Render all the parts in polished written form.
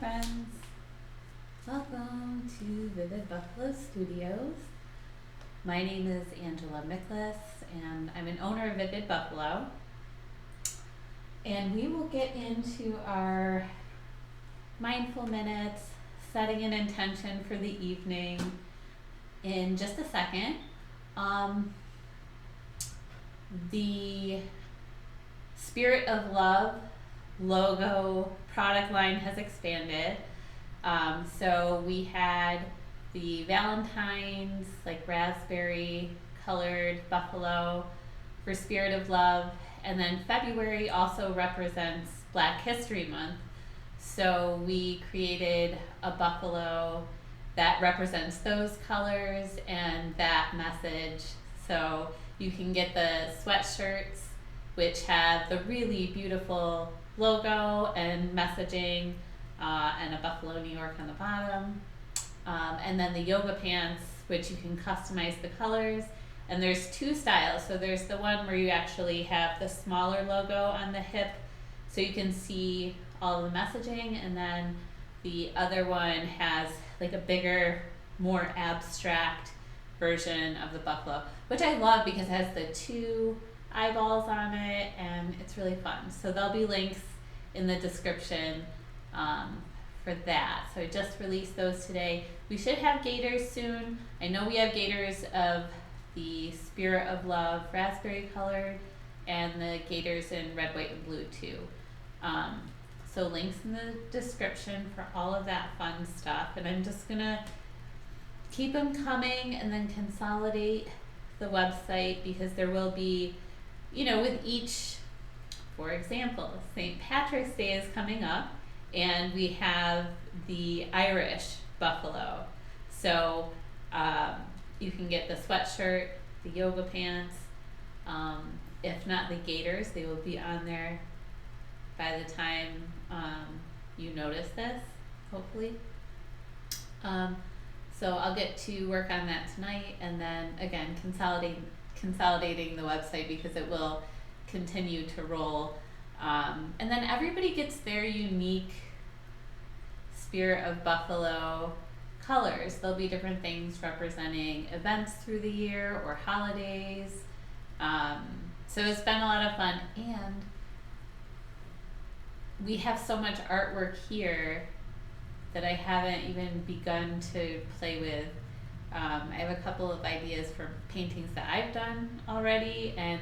friends, welcome to Vivid Buffalo Studios. My name is Angela Miklas and I'm an owner of Vivid Buffalo. And we will get into our mindful minutes, setting an intention for the evening in just a second. The Spirit of Love logo product line has expanded. So we had the Valentine's, like raspberry colored buffalo for Spirit of Love, and then February also represents Black History Month. So we created a buffalo that represents those colors and that message. So you can get the sweatshirts, which have the really beautiful logo and messaging, and a Buffalo, New York on the bottom. And then the yoga pants, which you can customize the colors. And there's two styles. So there's the one where you actually have the smaller logo on the hip so you can see all of the messaging. And then the other one has like a bigger, more abstract version of the buffalo, which I love because it has the two eyeballs on it and it's really fun. So there'll be links in the description for that. So I just released those today. We should have gaiters soon. I know we have gaiters of the Spirit of Love raspberry colored and the gaiters in red, white, and blue too. So links in the description for all of that fun stuff. And I'm just gonna keep them coming and then consolidate the website because there will be, with each, for example, St. Patrick's Day is coming up and we have the Irish buffalo. So you can get the sweatshirt, the yoga pants, if not the gaiters, they will be on there by the time you notice this, hopefully. So I'll get to work on that tonight and then again consolidating the website because it will continue to roll. And then everybody gets their unique Spirit of Buffalo colors. There'll be different things representing events through the year or holidays. So it's been a lot of fun, and we have so much artwork here that I haven't even begun to play with. I have a couple of ideas for paintings that I've done already, and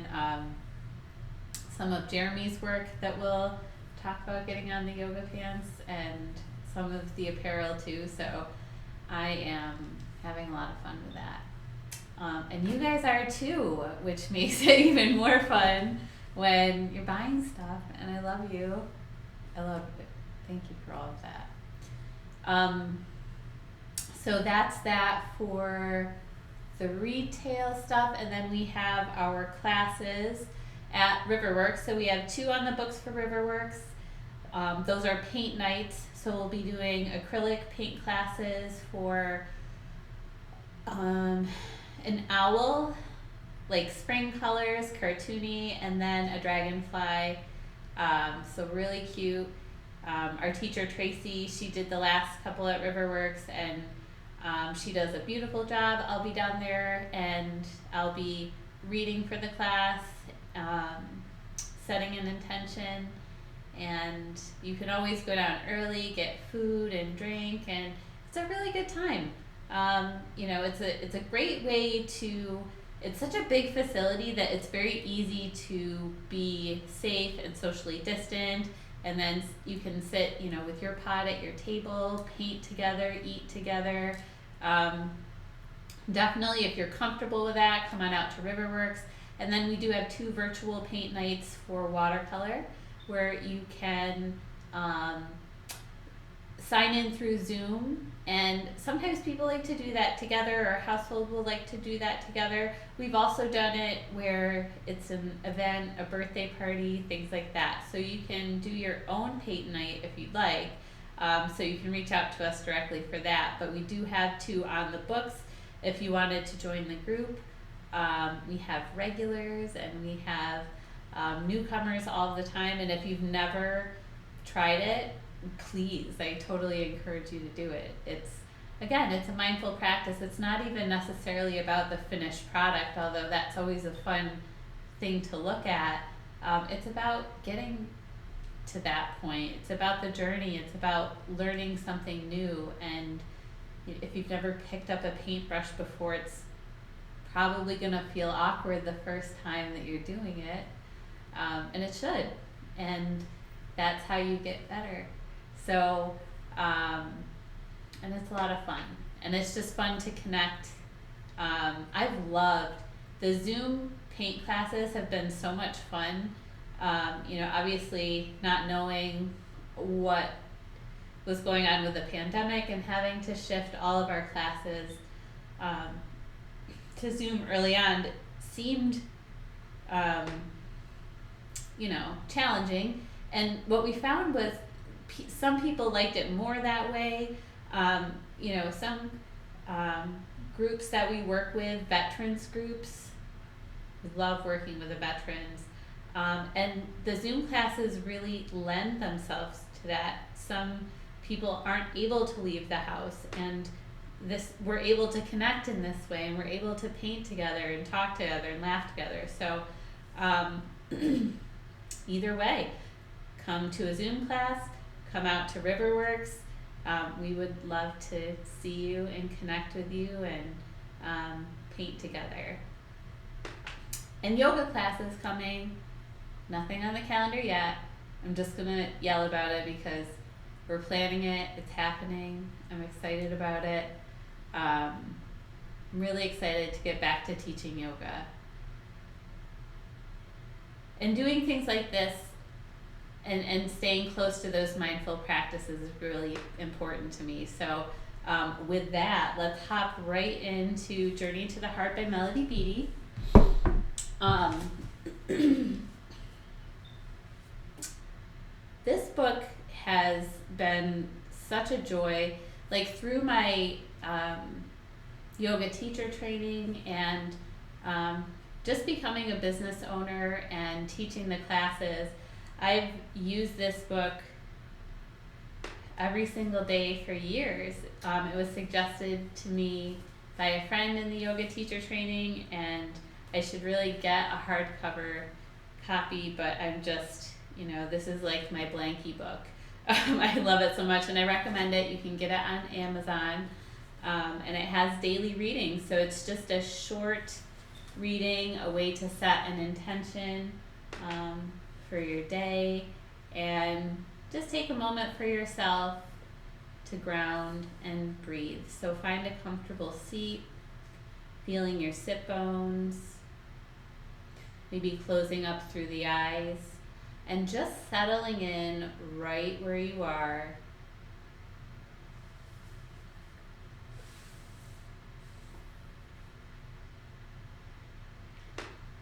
some of Jeremy's work that we'll talk about getting on the yoga pants, and some of the apparel too. So I am having a lot of fun with that. And you guys are too, which makes it even more fun when you're buying stuff, and I love you. I love it. Thank you for all of that. So that's that for the retail stuff, and then we have our classes at Riverworks. So we have 2 on the books for Riverworks. Those are paint nights, so we'll be doing acrylic paint classes for an owl, like spring colors, cartoony, and then a dragonfly. So really cute. Our teacher Tracy, she did the last couple at Riverworks, and she does a beautiful job. I'll be down there and I'll be reading for the class, setting an intention, and you can always go down early, get food and drink, and it's a really good time. It's a great way to, it's such a big facility that it's very easy to be safe and socially distant. And then you can sit, with your pot at your table, paint together, eat together. Definitely, if you're comfortable with that, come on out to Riverworks. And then we do have 2 virtual paint nights for watercolor, where you can sign in through Zoom. And sometimes people like to do that together, or household will like to do that together. We've also done it where it's an event, a birthday party, things like that. So you can do your own paint night if you'd like. So you can reach out to us directly for that. But we do have 2 on the books if you wanted to join the group. We have regulars and we have newcomers all the time. And if you've never tried it, please, I totally encourage you to do it. It's a mindful practice. It's not even necessarily about the finished product, although that's always a fun thing to look at. It's about getting to that point. It's about the journey. It's about learning something new. And if you've never picked up a paintbrush before, it's probably going to feel awkward the first time that you're doing it. And it should. And that's how you get better. So, and it's a lot of fun. And it's just fun to connect. I've loved the Zoom paint classes have been so much fun. Obviously not knowing what was going on with the pandemic and having to shift all of our classes to Zoom early on seemed, challenging. And what we found was some people liked it more that way. Some groups that we work with, veterans groups, we love working with the veterans. And the Zoom classes really lend themselves to that. Some people aren't able to leave the house, and we're able to connect in this way, and we're able to paint together and talk together and laugh together. So either way, come to a Zoom class, come out to Riverworks. We would love to see you and connect with you and paint together. And yoga class is coming. Nothing on the calendar yet. I'm just gonna yell about it because we're planning it. It's happening. I'm excited about it. I'm really excited to get back to teaching yoga. And doing things like this and staying close to those mindful practices is really important to me. So with that, let's hop right into Journey to the Heart by Melody Beattie. This book has been such a joy, like through my yoga teacher training and just becoming a business owner and teaching the classes. I've used this book every single day for years. It was suggested to me by a friend in the yoga teacher training, and I should really get a hardcover copy, but I'm just, this is like my blankie book. I love it so much, and I recommend it. You can get it on Amazon, and it has daily readings, so it's just a short reading, a way to set an intention for your day, and just take a moment for yourself to ground and breathe. So find a comfortable seat, feeling your sit bones, maybe closing up through the eyes, and just settling in right where you are.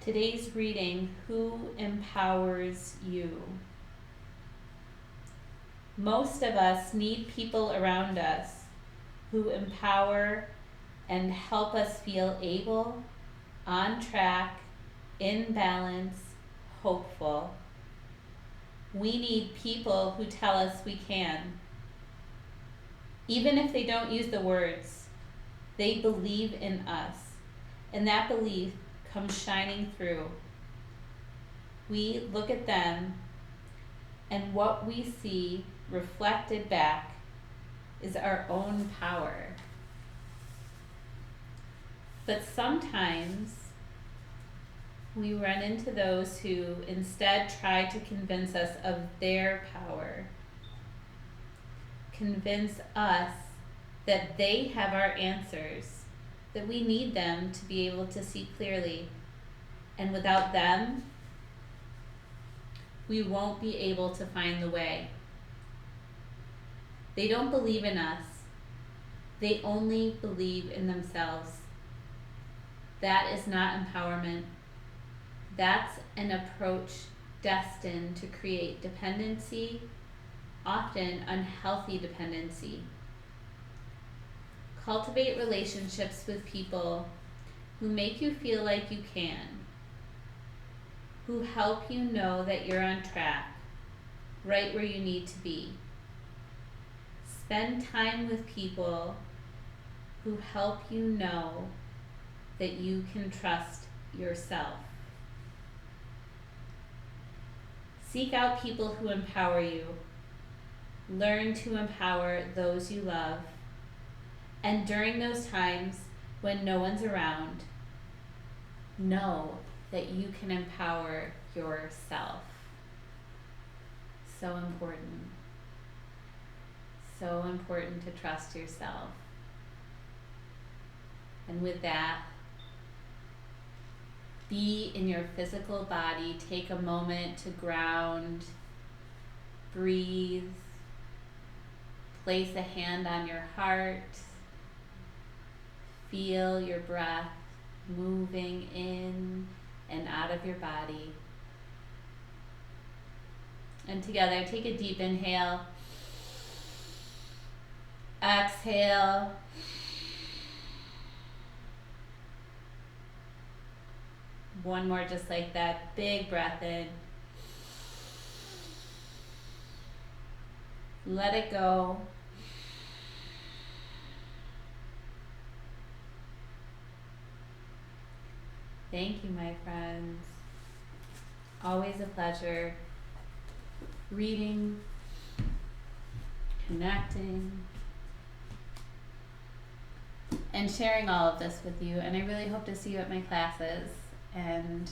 Today's reading, Who Empowers You? Most of us need people around us who empower and help us feel able, on track, in balance, hopeful. We need people who tell us we can. Even if they don't use the words, they believe in us, and that belief comes shining through. We look at them, and what we see reflected back is our own power. But sometimes we run into those who instead try to convince us of their power, convince us that they have our answers, that we need them to be able to see clearly, and without them, we won't be able to find the way. They don't believe in us. They only believe in themselves. That is not empowerment. That's an approach destined to create dependency, often unhealthy dependency. Cultivate relationships with people who make you feel like you can, who help you know that you're on track, right where you need to be. Spend time with people who help you know that you can trust yourself. Seek out people who empower you. Learn to empower those you love. And during those times when no one's around, know that you can empower yourself. So important. So important to trust yourself. And with that, be in your physical body. Take a moment to ground, breathe, place a hand on your heart, feel your breath moving in and out of your body. And together, take a deep inhale, exhale, one more just like that, big breath in, let it go. Thank you, my friends. Always a pleasure reading, connecting, and sharing all of this with you. And I really hope to see you at my classes. And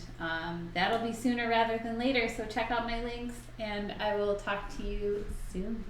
that'll be sooner rather than later. So check out my links, and I will talk to you soon.